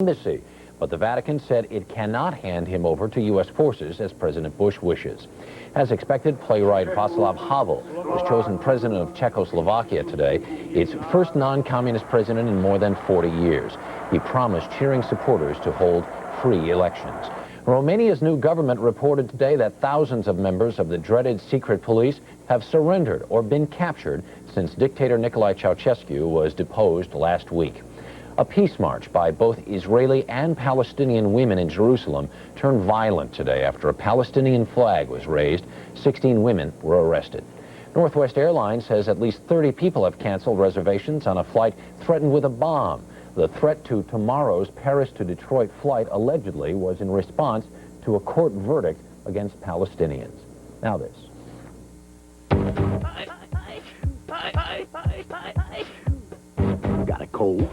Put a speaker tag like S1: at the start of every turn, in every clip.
S1: embassy, but the Vatican said it cannot hand him over to U.S. forces as President Bush wishes. As expected, playwright Václav Havel was chosen president of Czechoslovakia today, its first non-communist president in more than 40 years. He promised cheering supporters to hold free elections. Romania's new government reported today that thousands of members of the dreaded secret police have surrendered or been captured since dictator Nicolae Ceausescu was deposed last week. A peace march by both Israeli and Palestinian women in Jerusalem turned violent today after a Palestinian flag was raised. 16 women were arrested. Northwest Airlines says at least 30 people have canceled reservations on a flight threatened with a bomb. The threat to tomorrow's Paris to Detroit flight allegedly was in response to a court verdict against Palestinians. Now this.
S2: Got a cold?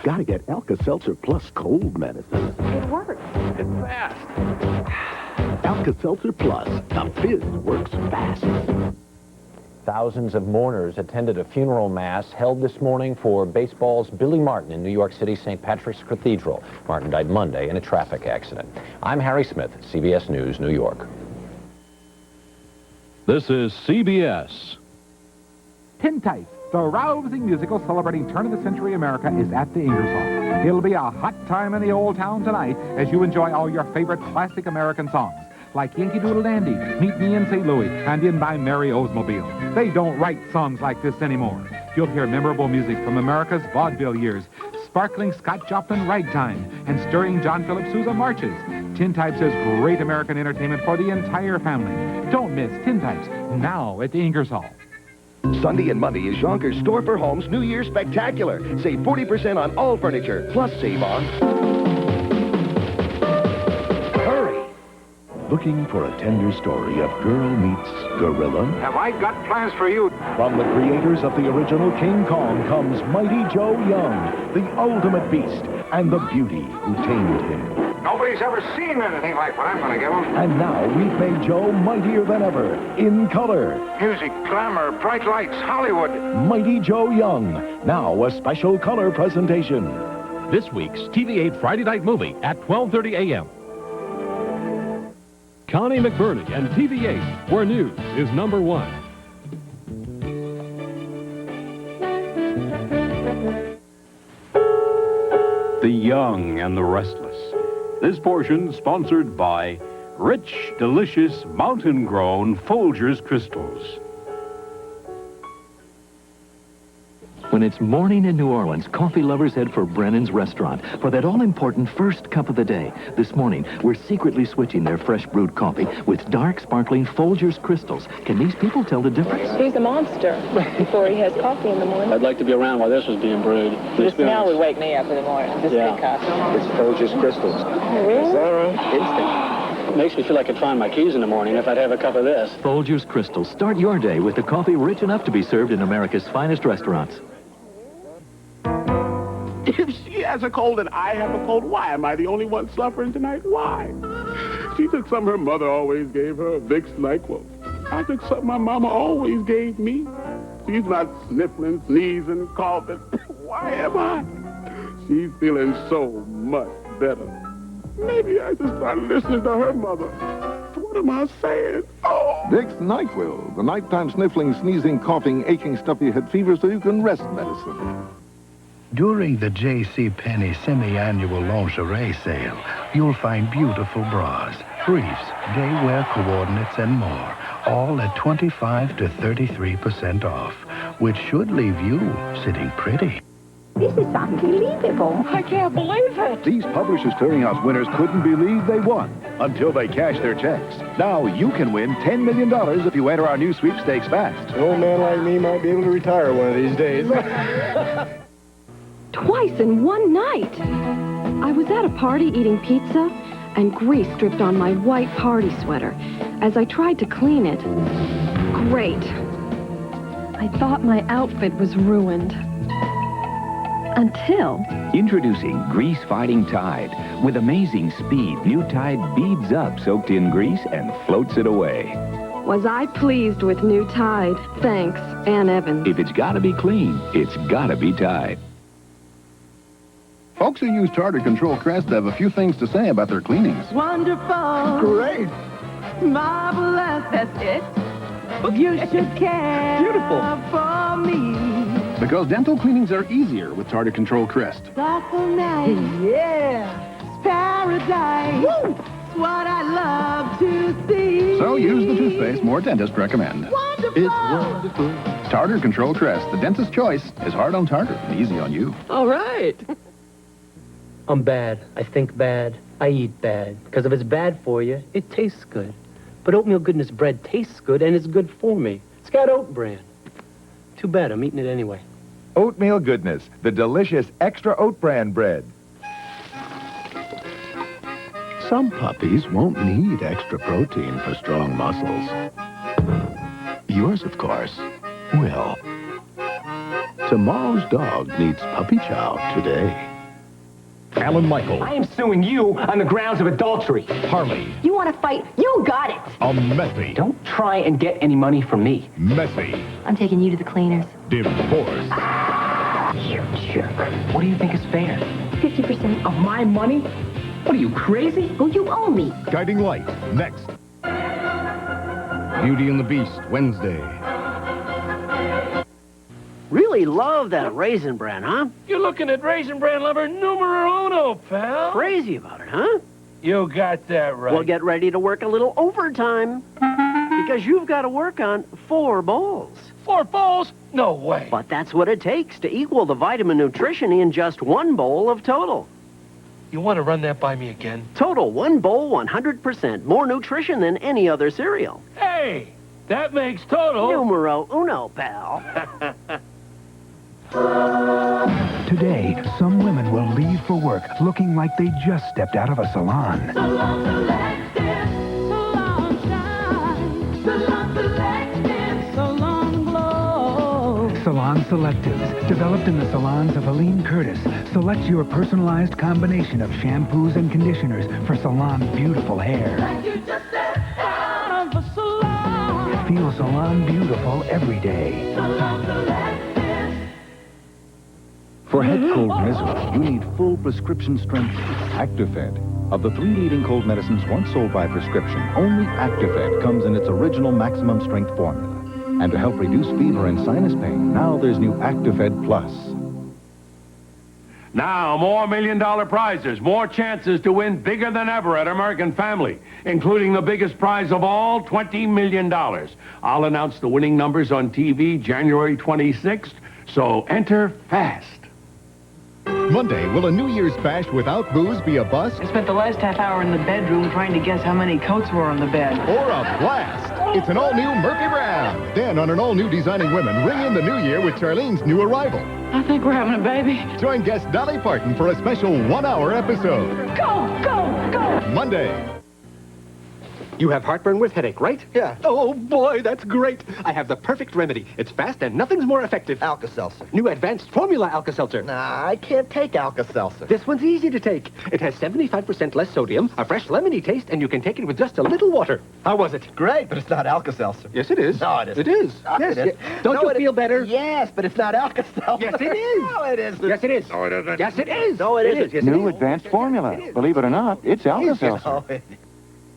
S2: Gotta get Alka-Seltzer Plus cold medicine.
S3: It works.
S2: It's fast. Alka-Seltzer Plus. The fizz works fast.
S1: Thousands of mourners attended a funeral mass held this morning for baseball's Billy Martin in New York City's St. Patrick's Cathedral. Martin died Monday in a traffic accident. I'm Harry Smith, CBS News, New York.
S4: This is CBS.
S5: Tintypes, the rousing musical celebrating turn-of-the-century America, is at the Ingersoll. It'll be a hot time in the old town tonight as you enjoy all your favorite classic American songs, like Yankee Doodle Dandy, Meet Me in St. Louis, and In by Mary Oldsmobile. They don't write songs like this anymore. You'll hear memorable music from America's vaudeville years, sparkling Scott Joplin ragtime, and stirring John Philip Sousa marches. Tintypes is great American entertainment for the entire family. Don't miss Tintypes, now at the Ingersoll.
S2: Sunday and Monday is Younkers Store for Home's New Year Spectacular. Save 40% on all furniture, plus save on... Hurry! Looking for a tender story of girl meets gorilla?
S6: Have I got plans for you?
S2: From the creators of the original King Kong comes Mighty Joe Young, the ultimate beast, and the beauty who tamed him.
S6: Nobody's ever seen anything like what I'm going to give them.
S2: And now we've made Joe mightier than ever, in color.
S6: Music, glamour, bright lights, Hollywood.
S2: Mighty Joe Young, now a special color presentation.
S4: This week's TV8 Friday Night Movie at 12:30 a.m. Connie McBurney and TV8, where news is number one. The Young and the Restless. This portion sponsored by rich, delicious, mountain-grown Folgers crystals.
S7: When it's morning in New Orleans, coffee lovers head for Brennan's Restaurant for that all-important first cup of the day. This morning, we're secretly switching their fresh brewed coffee with dark, sparkling Folgers crystals. Can these people tell the difference?
S3: He's a monster before he has coffee in the morning.
S8: I'd like to be around while this was being brewed.
S3: The smell would wake me up in the morning. Just good coffee.
S6: It's Folgers crystals.
S3: Really?
S6: Is that right? Instant.
S8: Makes me feel like I'd find my keys in the morning if I'd have a cup of this.
S7: Folgers crystals. Start your day with a coffee rich enough to be served in America's finest restaurants.
S9: If she has a cold and I have a cold, why am I the only one suffering tonight? Why? She took something her mother always gave her, Vicks, NyQuil. I took something my mama always gave me. She's not sniffling, sneezing, coughing. Why am I? She's feeling so much better. Maybe I should start listening to her mother. What am I saying? Oh!
S10: Vicks NyQuil, the nighttime sniffling, sneezing, coughing, aching, stuffy head fever so you can rest medicine.
S11: During the JCPenney semi-annual lingerie sale, you'll find beautiful bras, briefs, day wear coordinates, and more, all at 25 to 33% off, which should leave you sitting pretty.
S3: This is unbelievable. I can't believe it.
S10: These Publishers Clearinghouse winners couldn't believe they won until they cashed their checks. Now you can win $10 million if you enter our new sweepstakes fast.
S6: An old man like me might be able to retire one of these days.
S12: Twice in one night. I was at a party eating pizza, and grease dripped on my white party sweater. As I tried to clean it, great. I thought my outfit was ruined. Until...
S13: Introducing Grease-Fighting Tide. With amazing speed, new Tide beads up soaked in grease and floats it away.
S12: Was I pleased with new Tide? Thanks, Ann Evans.
S13: If it's gotta be clean, it's gotta be Tide.
S10: Folks who use Tartar Control Crest have a few things to say about their cleanings.
S3: Wonderful.
S10: Great.
S3: Marvelous. That's it. You should care.
S10: Beautiful.
S3: For me.
S10: Because dental cleanings are easier with Tartar Control Crest.
S3: Thoughtful night. Yeah. It's paradise. Woo! It's what I love to see.
S10: So use the toothpaste more dentists recommend.
S3: Wonderful.
S10: It's wonderful. Tartar Control Crest, the dentist's choice, is hard on tartar and easy on you.
S8: All right. I'm bad. I think bad. I eat bad. Because if it's bad for you, it tastes good. But Oatmeal Goodness bread tastes good and it's good for me. It's got oat bran. Too bad, I'm eating it anyway.
S14: Oatmeal Goodness, the delicious extra oat bran bread.
S11: Some puppies won't need extra protein for strong muscles. Yours, of course, will. Tomorrow's dog needs puppy chow today.
S15: Alan Michael.
S16: I am suing you on the grounds of adultery.
S15: Harley.
S3: You want to fight? You got it.
S15: A messy.
S16: Don't try and get any money from me.
S15: Messy.
S3: I'm taking you to the cleaners.
S15: Divorce.
S16: You jerk. What do you think is fair?
S3: 50%.
S16: Of my money? What are you, crazy?
S3: Well, you owe me.
S15: Guiding Light. Next.
S17: Beauty and the Beast, Wednesday.
S18: Really love that Raisin Bran, huh?
S19: You're looking at Raisin Bran lover numero uno, pal.
S18: Crazy about it, huh?
S19: You got that right.
S18: Well, get ready to work a little overtime. Because you've got to work on 4 bowls.
S19: 4 bowls? No way.
S18: But that's what it takes to equal the vitamin nutrition in just 1 bowl of Total.
S19: You want to run that by me again?
S18: Total, 1 bowl, 100%. More nutrition than any other cereal.
S19: Hey, that makes Total
S18: numero uno, pal.
S20: Today, some women will leave for work looking like they just stepped out of a salon. Salon Selectives, developed in the salons of Helene Curtis, select your personalized combination of shampoos and conditioners for salon beautiful hair. Feel salon beautiful every day.
S10: For head cold misery, you need full prescription strength Actifed. Of the 3 leading cold medicines once sold by prescription, only Actifed comes in its original maximum strength formula. And to help reduce fever and sinus pain, now there's new Actifed Plus.
S4: Now, more $1 million prizes, more chances to win bigger than ever at American Family, including the biggest prize of all, $20 million. I'll announce the winning numbers on TV January 26th, so enter fast.
S15: Monday, will a New Year's bash without booze be a bust?
S21: I spent the last half hour in the bedroom trying to guess how many coats were on the bed.
S15: Or a blast? It's an all-new Murphy Brown. Then, on an all-new Designing Women, ring in the new year with Charlene's new arrival.
S21: I think we're having a baby.
S15: Join guest Dolly Parton for a special 1-hour episode.
S21: Go, go, go!
S15: Monday.
S22: You have heartburn with headache, right?
S23: Yeah.
S22: Oh, boy, that's great. I have the perfect remedy. It's fast and nothing's more effective.
S23: Alka-Seltzer.
S22: New advanced formula Alka-Seltzer.
S23: Nah, I can't take Alka-Seltzer.
S22: This one's easy to take. It has 75% less sodium, a fresh lemony taste, and you can take it with just a little water. How was it?
S23: Great, but it's not Alka-Seltzer.
S22: Yes, it is.
S23: No, it isn't.
S22: It is.
S23: No,
S22: Yes.
S23: it isn't.
S22: Don't
S23: No,
S22: you
S23: it
S22: feel better?
S23: Yes, but it's not Alka-Seltzer.
S22: Yes, it is.
S23: No, it isn't.
S22: Yes, it is.
S23: No, it isn't.
S22: Yes, it is.
S23: No, it isn't.
S22: Yes,
S13: New advanced formula. Believe it or not, it's Alka-Seltzer.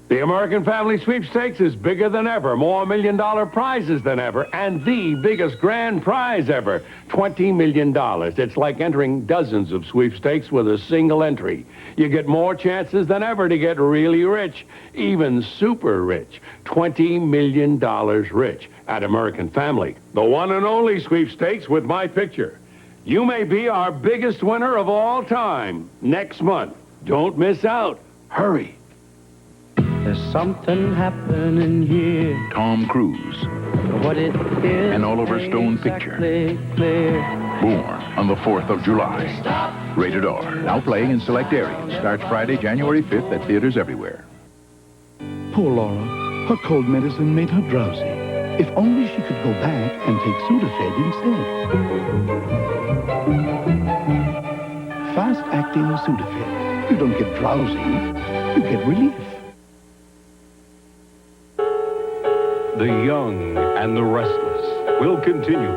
S4: The American Family Sweepstakes is bigger than ever, more $1 million prizes than ever, and the biggest grand prize ever, $20 million. It's like entering dozens of sweepstakes with a single entry. You get more chances than ever to get really rich, even super rich, $20 million rich at American Family. The one and only sweepstakes with my picture. You may be our biggest winner of all time next month. Don't miss out. Hurry.
S8: There's something happening here.
S7: Tom Cruise.
S8: What it is,
S7: An Oliver Stone picture. Born on the 4th of July. Rated R.
S10: Now playing in select areas. Starts Friday, January 5th at theaters everywhere.
S11: Poor Laura. Her cold medicine made her drowsy. If only she could go back and take Sudafed instead. Fast-acting Sudafed. You don't get drowsy. You get relief.
S4: The Young and the Restless will continue.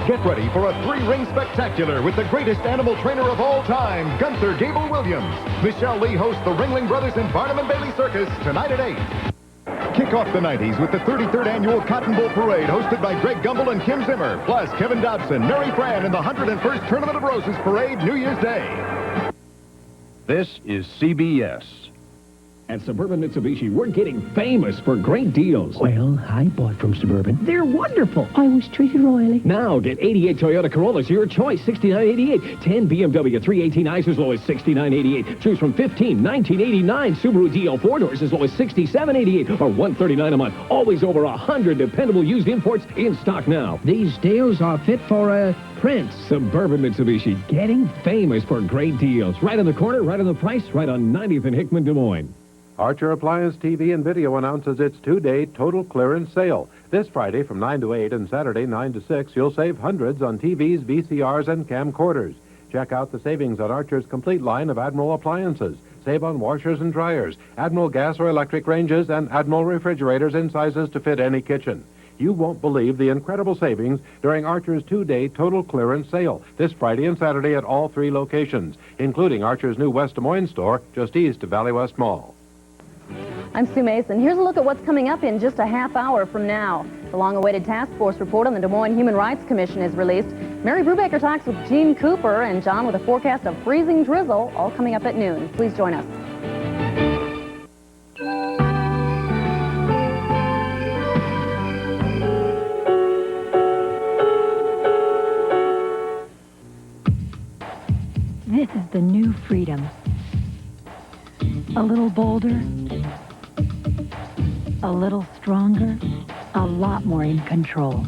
S15: Get ready for a three-ring spectacular with the greatest animal trainer of all time, Gunther Gable Williams. Michelle Lee hosts the Ringling Brothers and Barnum and Bailey Circus tonight at 8. Kick off the 90s with the 33rd Annual Cotton Bowl Parade hosted by Greg Gumbel and Kim Zimmer, plus Kevin Dobson, Mary Fran, and the 101st Tournament of Roses Parade New Year's Day.
S1: This is CBS.
S5: At Suburban Mitsubishi, we're getting famous for great deals.
S17: Well, I bought from Suburban.
S5: They're wonderful.
S17: I was treated royally.
S5: Now, get 88 Toyota Corollas, your choice, $69.88. 10 BMW 318i's as low as $69.88. Choose from 15 1989 Subaru DL 4-doors as low as $67.88 or $139 a month. Always over 100 dependable used imports in stock now.
S17: These deals are fit for a prince.
S5: Suburban Mitsubishi, getting famous for great deals. Right on the corner, right on the price, right on 90th and Hickman, Des Moines.
S24: Archer Appliance TV and Video announces its two-day total clearance sale. This Friday from 9 to 8 and Saturday 9 to 6, you'll save hundreds on TVs, VCRs, and camcorders. Check out the savings on Archer's complete line of Admiral appliances. Save on washers and dryers, Admiral gas or electric ranges, and Admiral refrigerators in sizes to fit any kitchen. You won't believe the incredible savings during Archer's two-day total clearance sale this Friday and Saturday at all three locations, including Archer's new West Des Moines store just east of Valley West Mall.
S25: I'm Sue Mason. Here's a look at what's coming up in just a half hour from now. The long-awaited task force report on the Des Moines Human Rights Commission is released. Mary Brubaker talks with Gene Cooper and John with a forecast of freezing drizzle, all coming up at noon. Please join us.
S26: This is the new freedom. A little bolder, a little stronger, a lot more in control.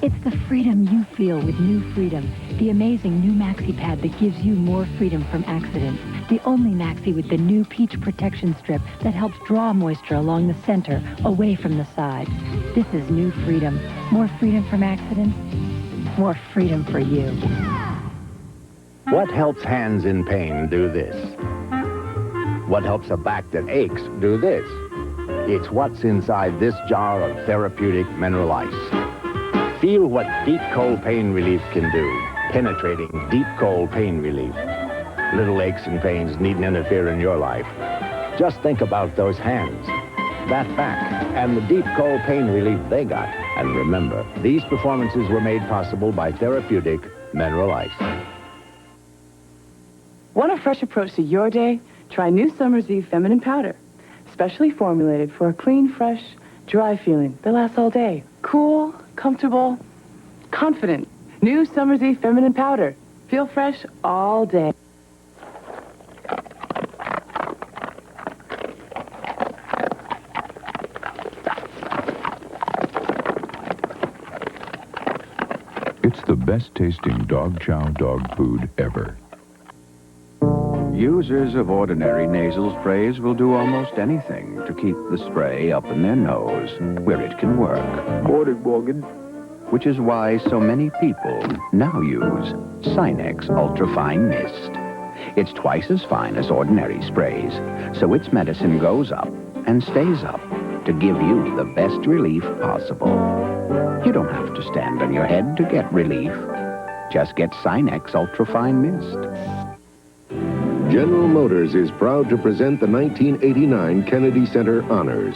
S26: It's the freedom you feel with New Freedom, the amazing new maxi pad that gives you more freedom from accidents. The only maxi with the new peach protection strip that helps draw moisture along the center, away from the sides. This is New Freedom. More freedom from accidents, more freedom for you.
S27: What helps hands in pain do this? What helps a back that aches do this? It's what's inside this jar of therapeutic mineral ice. Feel what deep cold pain relief can do. Penetrating deep cold pain relief. Little aches and pains needn't interfere in your life. Just think about those hands, that back, and the deep cold pain relief they got. And remember, these performances were made possible by therapeutic mineral ice.
S28: Want a fresh approach to your day? Try new Summer's Eve Feminine Powder. Specially formulated for a clean, fresh, dry feeling that lasts all day. Cool, comfortable, confident. New Summer's Eve Feminine Powder. Feel fresh all day.
S29: It's the best tasting dog chow dog food ever.
S30: Users of ordinary nasal sprays will do almost anything to keep the spray up in their nose where it can work. Which is why so many people now use Sinex Ultrafine Mist. It's twice as fine as ordinary sprays, so its medicine goes up and stays up to give you the best relief possible. You don't have to stand on your head to get relief. Just get Sinex Ultrafine Mist.
S31: General Motors is proud to present the 1989 Kennedy Center Honors.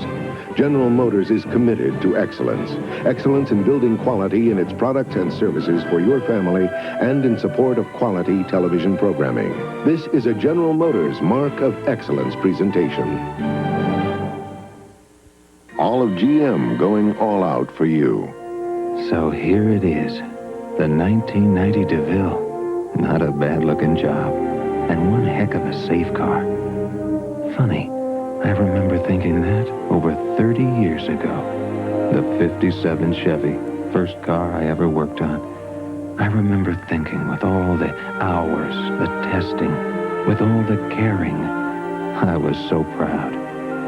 S31: General Motors is committed to excellence. Excellence in building quality in its products and services for your family and in support of quality television programming. This is a General Motors Mark of Excellence presentation. All of GM going all out for you.
S30: So here it is, the 1990 DeVille. Not a bad-looking job. And one heck of a safe car. Funny, I remember thinking that over 30 years ago. The 57 Chevy, first car I ever worked on. I remember thinking with all the hours, the testing, with all the caring. I was so proud,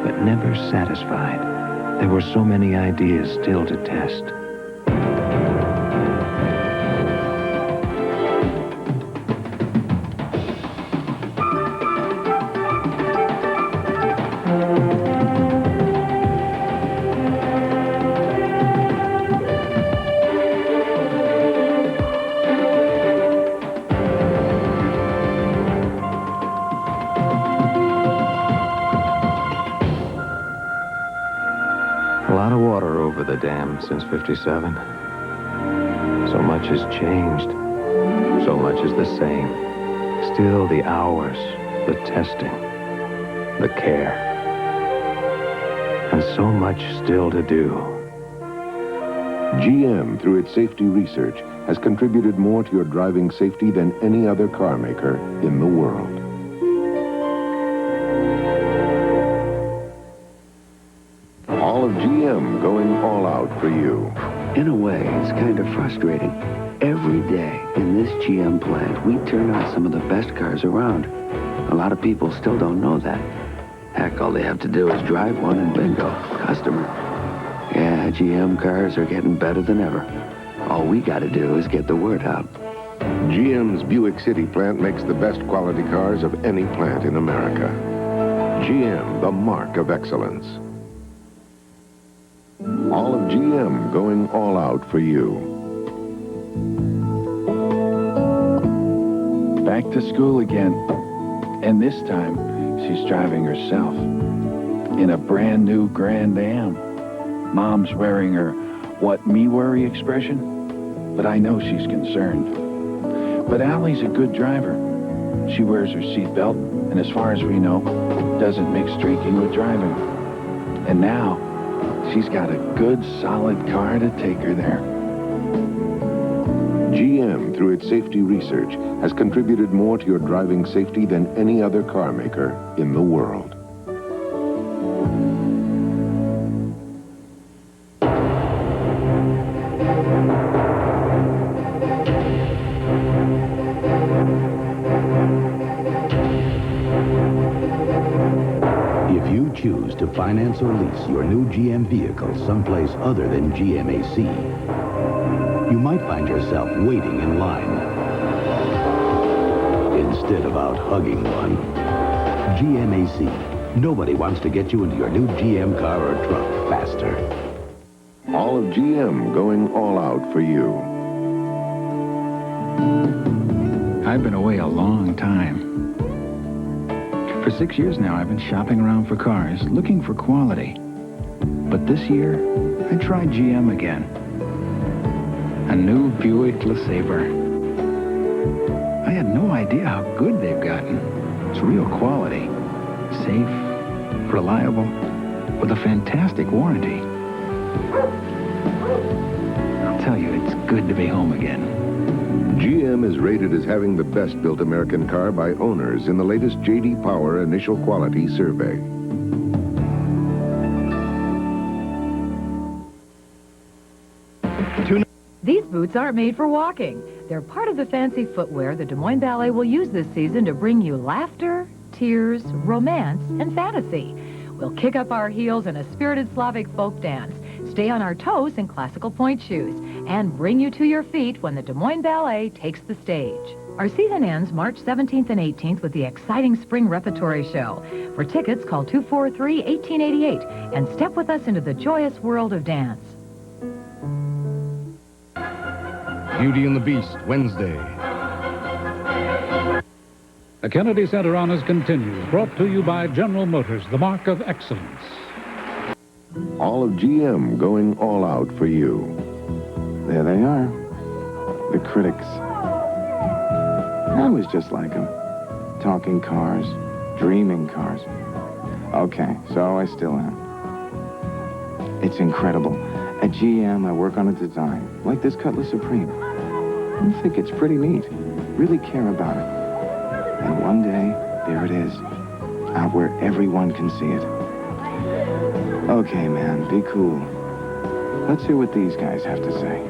S30: but never satisfied. There were so many ideas still to test. over the dam since '57. So much has changed. So much is the same. Still the hours, the testing, the care. And so much still to do.
S31: GM, through its safety research, has contributed more to your driving safety than any other car maker in the world. All of GM going all out for you.
S2: In a way, it's kind of frustrating. Every day in this GM plant, we turn out some of the best cars around. A lot of people still don't know that. Heck, all they have to do is drive one and bingo, customer. Yeah, GM cars are getting better than ever. All we got to do is get the word out.
S31: GM's Buick City plant makes the best quality cars of any plant in America. GM, the mark of excellence. All of GM going all out for you.
S3: Back to school again. And this time, she's driving herself. In a brand new Grand Am. Mom's wearing her "what me worry" expression. But I know she's concerned. But Allie's a good driver. She wears her seatbelt, and as far as we know, doesn't mix drinking with driving. And now, she's got a good, solid car to take her there.
S31: GM, through its safety research, has contributed more to your driving safety than any other car maker in the world.
S6: If you choose to finance or lease your new GM vehicle someplace other than GMAC, you might find yourself waiting in line instead of out hugging one. GMAC. Nobody wants to get you into your new GM car or truck faster.
S31: All of GM going all out for you.
S9: I've been away a long time. For 6 years now, I've been shopping around for cars, looking for quality. But this year, I tried GM again. A new Buick LeSabre. I had no idea how good they've gotten. It's real quality. Safe, reliable, with a fantastic warranty. I'll tell you, it's good to be home again.
S31: GM is rated as having the best built American car by owners in the latest J.D. Power Initial Quality Survey.
S12: These boots aren't made for walking. They're part of the fancy footwear the Des Moines Ballet will use this season to bring you laughter, tears, romance, and fantasy. We'll kick up our heels in a spirited Slavic folk dance, stay on our toes in classical point shoes, and bring you to your feet when the Des Moines Ballet takes the stage. Our season ends March 17th and 18th with the exciting Spring Repertory Show. For tickets, call 243-1888 and step with us into the joyous world of dance.
S1: Beauty and the Beast, Wednesday.
S14: The Kennedy Center Honors continues, brought to you by General Motors, the mark of excellence.
S31: All of GM going all out for you.
S3: There they are. The critics. I was just like them. Talking cars, dreaming cars. Okay, so I still am. It's incredible. At GM, I work on a design, like this Cutlass Supreme. I think it's pretty neat. Really care about it. And one day, there it is. Out where everyone can see it. Okay, man, be cool. Let's hear what these guys have to say.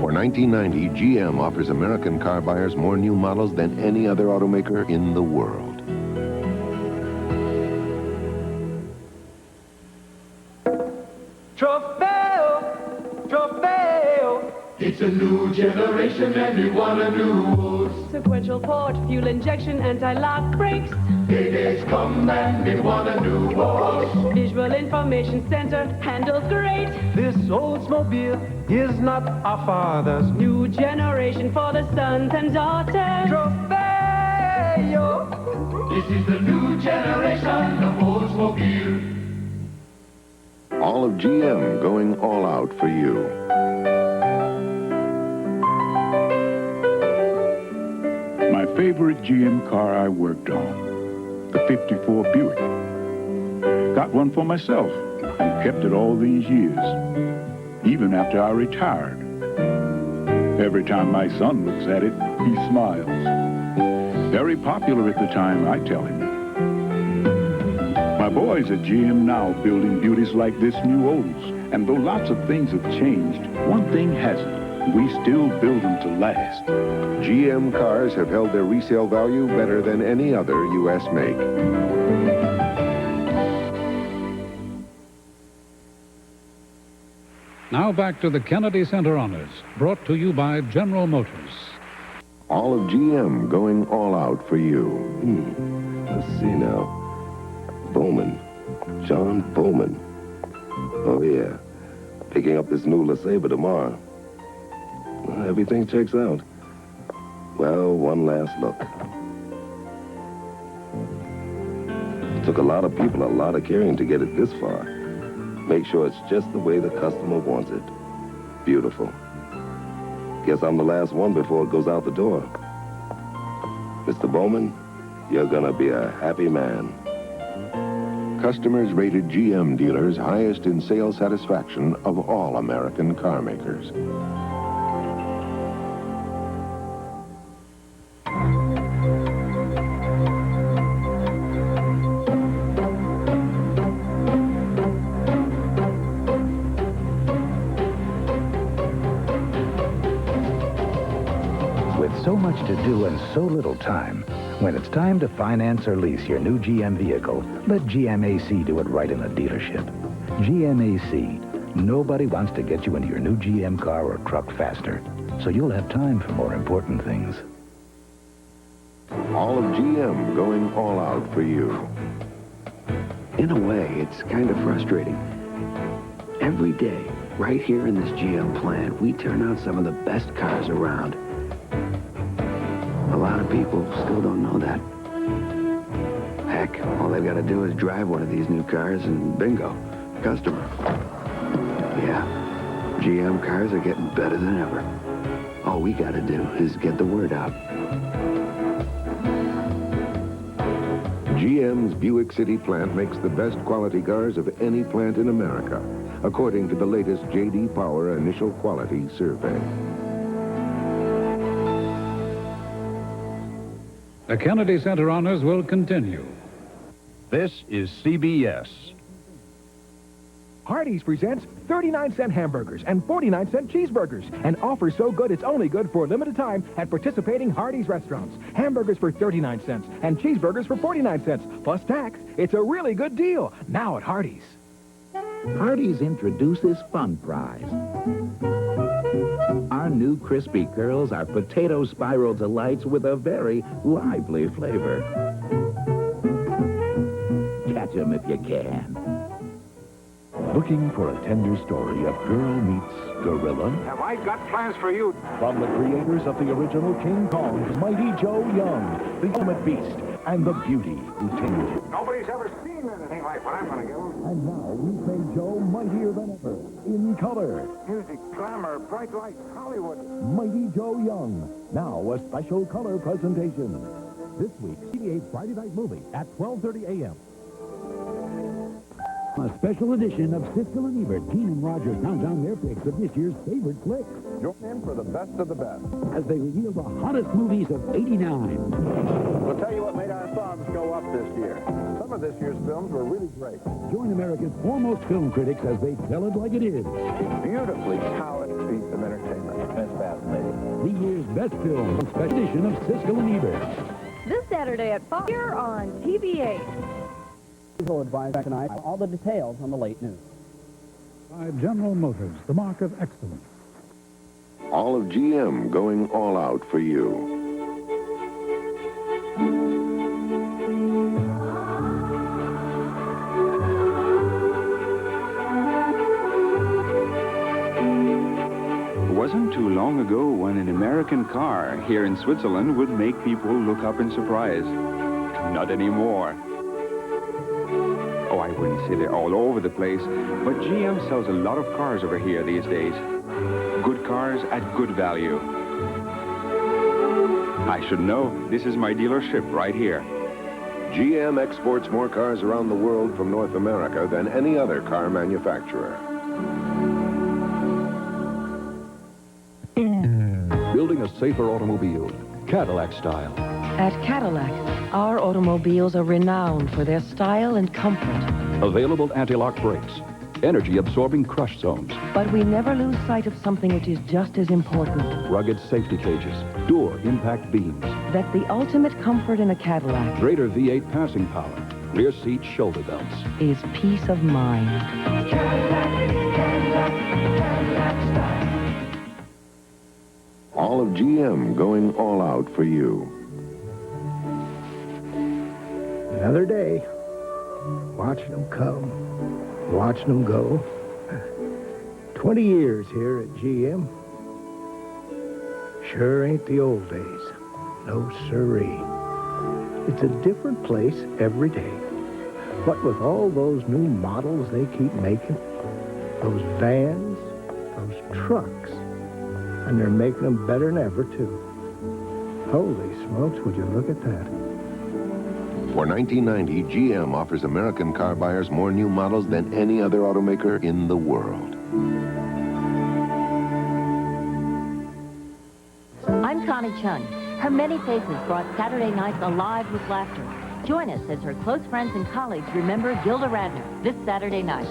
S31: For 1990, GM offers American car buyers more new models than any other automaker in the world.
S16: It's a new generation and we want a new
S28: Sequential port, fuel injection, anti-lock brakes.
S16: Days come and we want a new horse.
S28: Visual information center, handles great.
S16: This Oldsmobile is not our father's.
S28: New generation for the sons and daughters.
S16: This is the new generation of Oldsmobile.
S31: All of GM going all out for you.
S29: My favorite GM car I worked on, the 54 Buick. Got one for myself and kept it all these years, even after I retired. Every time my son looks at it, he smiles. Very popular at the time, I tell him. My boys at GM now building beauties like this new Olds. And though lots of things have changed, one thing hasn't. We still build them to last.
S31: GM cars have held their resale value better than any other U.S. make.
S14: Now back to the Kennedy Center Honors, brought to you by General Motors.
S31: All of GM going all out for you. Let's see now. Bowman. John Bowman. Oh, yeah. Picking up this new LeSabre tomorrow. Well, everything checks out. Well, one last look. It took a lot of people, a lot of caring to get it this far. Make sure it's just the way the customer wants it. Beautiful. Guess I'm the last one before it goes out the door. Mr. Bowman, you're gonna be a happy man. Customers rated GM dealers highest in sales satisfaction of all American car makers.
S6: So much to do and so little time. When it's time to finance or lease your new GM vehicle, let GMAC do it right in the dealership. GMAC. Nobody wants to get you into your new GM car or truck faster, so you'll have time for more important things.
S31: All of GM going all out for you.
S2: In a way, it's kind of frustrating. Every day, right here in this GM plant, we turn out some of the best cars around. A lot of people still don't know that. Heck, all they've got to do is drive one of these new cars and bingo, customer. Yeah, GM cars are getting better than ever. All we got to do is get the word out.
S31: GM's Buick City plant makes the best quality cars of any plant in America, according to the latest J.D. Power Initial Quality Survey.
S14: The Kennedy Center Honors will continue.
S1: This is CBS.
S7: Hardee's presents 39-cent hamburgers and 49-cent cheeseburgers. An offer so good it's only good for a limited time at participating Hardee's restaurants. Hamburgers for 39 cents and cheeseburgers for 49 cents plus tax. It's a really good deal now at Hardee's.
S8: Hardee's introduces Fun Fries. Our new crispy curls are potato spiral delights with a very lively flavor. Catch 'em if you can.
S6: Looking for a tender story of girl meets gorilla?
S10: Have I got plans for you?
S6: From the creators of the original King Kong, Mighty Joe Young, the ultimate beast, and the beauty who tamed him.
S10: Nobody's ever seen anything like what I'm going to give them.
S6: And now we've made Joe mightier than ever, in color.
S10: Music, glamour, bright lights, Hollywood.
S6: Mighty Joe Young, now a special color presentation. This week, CBS Friday Night Movie at 12:30 a.m.
S11: A special edition of Siskel and Ebert. Keene and Rogers count down their picks of this year's favorite flicks.
S3: Join in for the best of the best.
S11: As they reveal the hottest movies of '89.
S3: We'll tell you what made our thumbs go up this year. Some of this year's films were really great.
S11: Join America's foremost film critics as they tell it like it is.
S3: Beautifully polished piece of entertainment. That's fascinating.
S11: The year's best film, a special edition of Siskel and Ebert.
S13: This Saturday at 5 here on TV8.
S18: Will advise tonight all the details on the late news.
S14: By General Motors, the mark of excellence.
S31: All of GM going all out for you.
S9: It wasn't too long ago when an American car here in Switzerland would make people look up in surprise. Not anymore. Oh, I
S4: I wouldn't say they're all over the place, but GM sells a lot of cars over here these days. Good cars at good value. I should know. This is my dealership right here.
S31: GM exports more cars around the world from North America than any other car manufacturer.
S5: Building a safer automobile, Cadillac style.
S15: At Cadillac, our automobiles are renowned for their style and comfort.
S5: Available anti-lock brakes, energy-absorbing crush zones.
S15: But we never lose sight of something which is just as important.
S5: Rugged safety cages, door impact beams.
S15: That the ultimate comfort in a Cadillac
S5: Greater V8 passing power, rear seat shoulder belts.
S15: is peace of mind.
S31: All of GM going all out for you.
S17: Another day, watching them come, watching them go. 20 years here at GM. Sure ain't the old days. No siree. It's a different place every day. What with all those new models they keep making, those vans, those trucks, and they're making them better than ever, too. Holy smokes, would you look at that?
S31: For 1990, GM offers American car buyers more new models than any other automaker in the world.
S19: I'm Connie Chung. Her many faces brought Saturday nights alive with laughter. Join us as her close friends and colleagues remember Gilda Radner this Saturday night.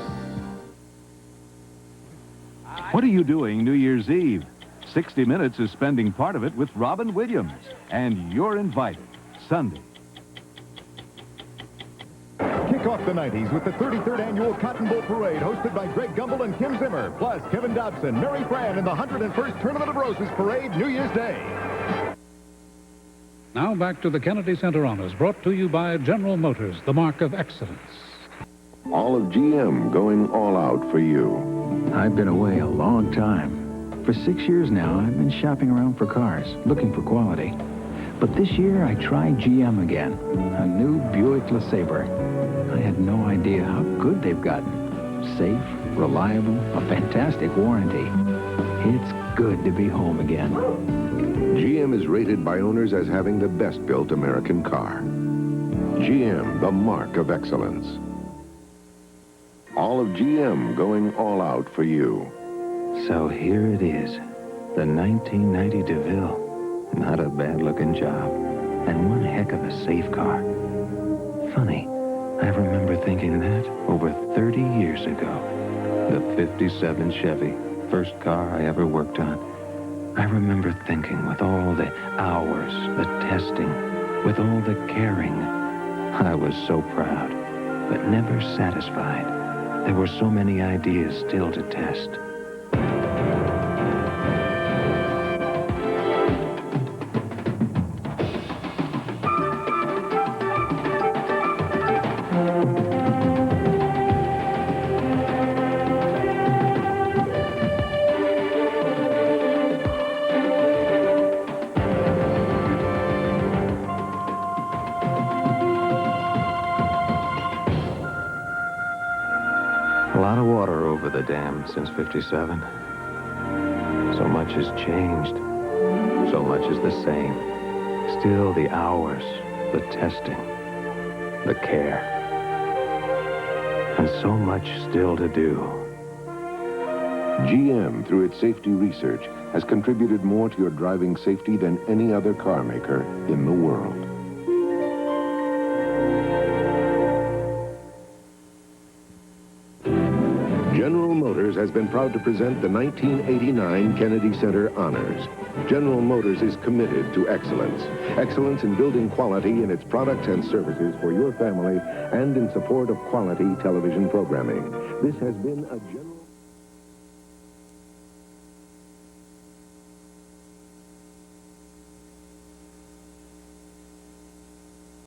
S1: What are you doing New Year's Eve? 60 Minutes is spending part of it with Robin Williams. And you're invited. Sunday.
S20: Kick off the 90s with the 33rd Annual Cotton Bowl Parade hosted by Greg Gumbel and Kim Zimmer, plus Kevin Dobson, Mary Fran, and the 101st Tournament of Roses Parade New Year's Day.
S14: Now back to the Kennedy Center Honors, brought to you by General Motors, the mark of excellence.
S31: All of GM going all out for you.
S9: I've been away a long time. For 6 years now, I've been shopping around for cars, looking for quality. But this year, I tried GM again. A new Buick LeSabre. I had no idea how good they've gotten. Safe, reliable, a fantastic warranty. It's good to be home again.
S31: GM is rated by owners as having the best-built American car. GM, the mark of excellence. All of GM going all out for you.
S30: So here it is, the 1990 DeVille. Not a bad-looking job, and one heck of a safe car. Funny, I remember thinking that over 30 years ago. The 57 Chevy, first car I ever worked on. I remember thinking with all the hours, the testing, with all the caring. I was so proud, but never satisfied. There were so many ideas still to test. A lot of water over the dam since '57. So much has changed. So much is the same. Still the hours, the testing, the care. And so much still to do.
S31: GM, through its safety research, has contributed more to your driving safety than any other car maker in the world. General Motors has been proud to present the 1989 Kennedy Center Honors. General Motors is committed to excellence. Excellence in building quality in its products and services for your family and in support of quality television programming. This has been a